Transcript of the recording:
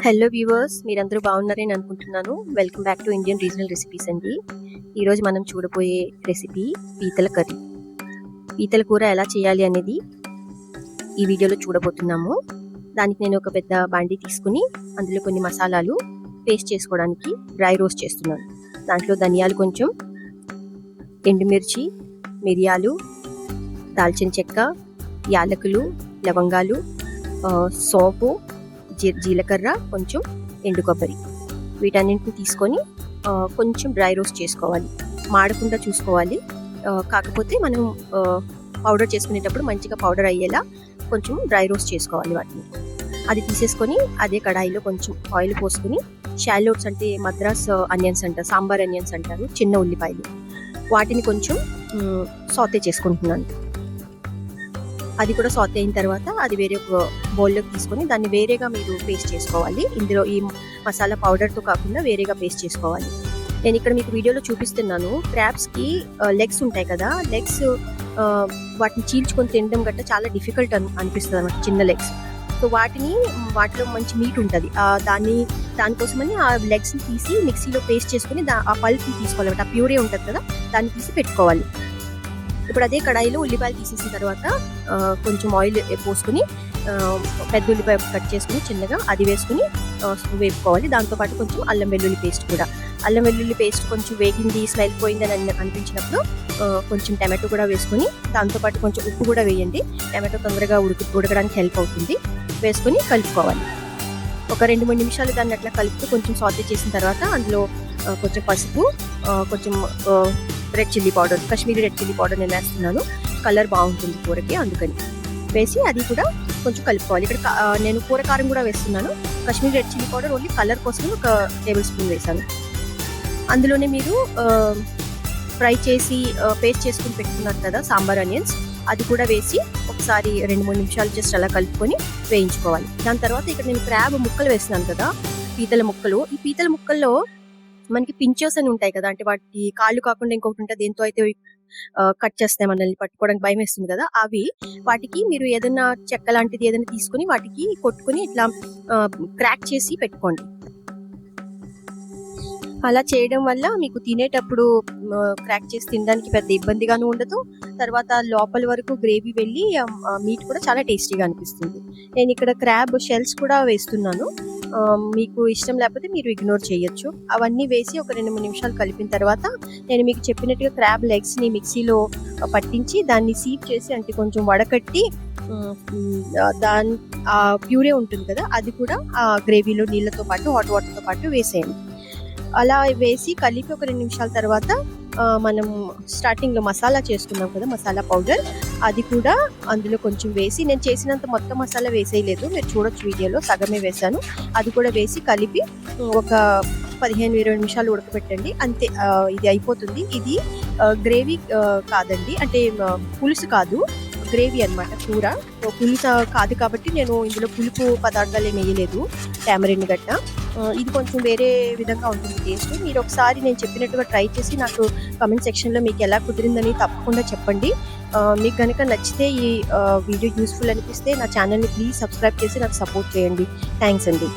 Hello viewers, మీరందరూ బాగున్నారని అనుకుంటున్నాను. Welcome back to Indian regional recipes అండి. ఈరోజు మనం చూడబోయే రెసిపీ పీతల కర్రీ. పీతల కూర ఎలా చేయాలి అనేది ఈ వీడియోలో చూడబోతున్నాము. దానికి నేను ఒక పెద్ద బాండీ తీసుకుని అందులో కొన్ని మసాలాలు పేస్ట్ చేసుకోవడానికి డ్రై రోస్ట్ చేస్తున్నాను. దాంట్లో ధనియాలు కొంచెం, ఎండుమిర్చి, మిరియాలు, దాల్చిన చెక్క, యాలకులు, లవంగాలు, సోంపు, జీలకర్ర, కొంచెం ఎండు కొబ్బరి, వీటన్నింటిని తీసుకొని కొంచెం డ్రై రోస్ట్ చేసుకోవాలి. మాడకుండా చూసుకోవాలి. కాకపోతే మనం పౌడర్ చేసుకునేటప్పుడు మంచిగా పౌడర్ అయ్యేలా కొంచెం డ్రై రోస్ట్ చేసుకోవాలి వాటిని. అది తీసేసుకొని అదే కడాయిలో కొంచెం ఆయిల్ పోసుకొని షాలోట్స్ అంటే మద్రాస్ ఆనియన్స్ అంటారు, సాంబార్ ఆనియన్స్ అంటారు, చిన్న ఉల్లిపాయలు, వాటిని కొంచెం సాతే చేసుకుంటున్నాను. అది కూడా సాతే అయిన తర్వాత అది వేరే ఒక బౌల్లోకి తీసుకొని దాన్ని వేరేగా మీరు పేస్ట్ చేసుకోవాలి. ఇందులో ఈ మసాలా పౌడర్తో కాకుండా వేరేగా పేస్ట్ చేసుకోవాలి. నేను ఇక్కడ మీకు వీడియోలో చూపిస్తున్నాను. క్రాబ్స్కి లెగ్స్ ఉంటాయి కదా, లెగ్స్ వాటిని చీల్చుకొని తినడం గట్ట చాలా డిఫికల్ట్ అనిపిస్తుంది అన్నమాట, చిన్న లెగ్స్. సో వాటిలో మంచి మీట్ ఉంటుంది. దానికోసమని ఆ లెగ్స్ని తీసి మిక్సీలో పేస్ట్ చేసుకుని ఆ పల్ప్ని తీసుకోవాలి, ఆ ప్యూరే ఉంటుంది కదా, దాన్ని తీసి పెట్టుకోవాలి. ఇప్పుడు అదే కడాయిలో ఉల్లిపాయలు తీసేసిన తర్వాత కొంచెం ఆయిల్ పోసుకుని పెద్ద ఉల్లిపాయ కట్ చేసుకుని చిన్నగా అది వేసుకుని వేపుకోవాలి. దాంతోపాటు కొంచెం అల్లం వెల్లుల్లి పేస్ట్ కూడా. అల్లం వెల్లుల్లి పేస్ట్ కొంచెం వేగింది, స్మెల్ పోయిందని అనిపించినప్పుడు కొంచెం టమాటో కూడా వేసుకుని దాంతోపాటు కొంచెం ఉప్పు కూడా వేయండి. టమాటో తొందరగా ఉడకడానికి హెల్ప్ అవుతుంది. వేసుకుని కలుపుకోవాలి. ఒక 2-3 నిమిషాలు దాన్ని అట్లా కలుపుతూ కొంచెం సాతే చేసిన తర్వాత అందులో కొంచెం పసుపు, కొంచెం red chilli powder, Kashmiri red chilli powder నేను వేస్తున్నాను. కలర్ బాగుంటుంది కూరకి, అందుకని వేసి అది కూడా కొంచెం కలుపుకోవాలి. ఇక్కడ నేను కూర కారం కూడా వేస్తున్నాను. Kashmiri red chilli powder only colour కోసం ఒక టేబుల్ స్పూన్ వేసాను. అందులోనే మీరు ఫ్రై చేసి పేస్ట్ చేసుకుని పెట్టుకున్నారు కదా సాంబార్ ఆనియన్స్, అది కూడా వేసి ఒకసారి 2-3 నిమిషాలు జస్ట్ అలా కలుపుకొని వేయించుకోవాలి. దాని తర్వాత ఇక్కడ నేను క్రాబ్ ముక్కలు వేస్తున్నాను కదా, పీతల ముక్కలు. ఈ పీతల ముక్కల్లో మనకి పించర్స్ అని ఉంటాయి కదా, అంటే వాటి కాళ్ళు కాకుండా ఇంకొకటి ఉంటుంది, దేంతో అయితే కట్ చేస్తాయి, మనల్ని పట్టుకోవడానికి భయం వేస్తుంది కదా, అవి వాటికి మీరు ఏదైనా చెక్క లాంటిది ఏదైనా తీసుకుని వాటికి కొట్టుకుని ఇట్లా క్రాక్ చేసి పెట్టుకోండి. అలా చేయడం వల్ల మీకు తినేటప్పుడు క్రాక్ చేసి తినడానికి పెద్ద ఇబ్బందిగాను ఉండదు. తర్వాత లోపల వరకు గ్రేవీ వెళ్ళి మీట్ కూడా చాలా టేస్టీగా అనిపిస్తుంది. నేను ఇక్కడ క్రాబ్ షెల్స్ కూడా వేస్తున్నాను. మీకు ఇష్టం లేకపోతే మీరు ఇగ్నోర్ చేయొచ్చు. అవన్నీ వేసి ఒక 2-3 నిమిషాలు కలిపిన తర్వాత నేను మీకు చెప్పినట్టుగా క్రాబ్ లెగ్స్ని మిక్సీలో పట్టించి దాన్ని సీప్ చేసి అంటే కొంచెం వడకట్టి ఆ ప్యూరే ఉంటుంది కదా, అది కూడా ఆ గ్రేవీలో నీళ్ళతో పాటు హాట్ వాటర్తో పాటు వేసేయండి. అలా వేసి కలిపి ఒక 2 నిమిషాల తర్వాత మనం స్టార్టింగ్లో మసాలా చేసుకున్నాం కదా, మసాలా పౌడర్, అది కూడా అందులో కొంచెం వేసి, నేను చేసినంత మొత్తం మసాలా వేసేయలేదు, మీరు చూడొచ్చు వీడియోలో, సగమే వేసాను. అది కూడా వేసి కలిపి ఒక 15-20 నిమిషాలు ఉడకబెట్టండి. అంతే, ఇది అయిపోతుంది. ఇది గ్రేవీ కాదండి, అంటే పులుసు కాదు, గ్రేవీ అనమాట. కూర పులుసు కాదు కాబట్టి నేను ఇందులో పులుపు పదార్థాలు ఏమి వేయలేదు, టామరిన్ గట్ట. ఇది కొంచెం వేరే విధంగా ఉంటుంది టేస్ట్. మీరు ఒకసారి నేను చెప్పినట్టుగా ట్రై చేసి నాకు కామెంట్ సెక్షన్లో మీకు ఎలా కుదిరిందని తప్పకుండా చెప్పండి. మీకు కనుక నచ్చితే ఈ వీడియో యూస్ఫుల్ అనిపిస్తే నా ఛానల్ని ప్లీజ్ సబ్స్క్రైబ్ చేసి నాకు సపోర్ట్ చేయండి. థ్యాంక్స్ అండి.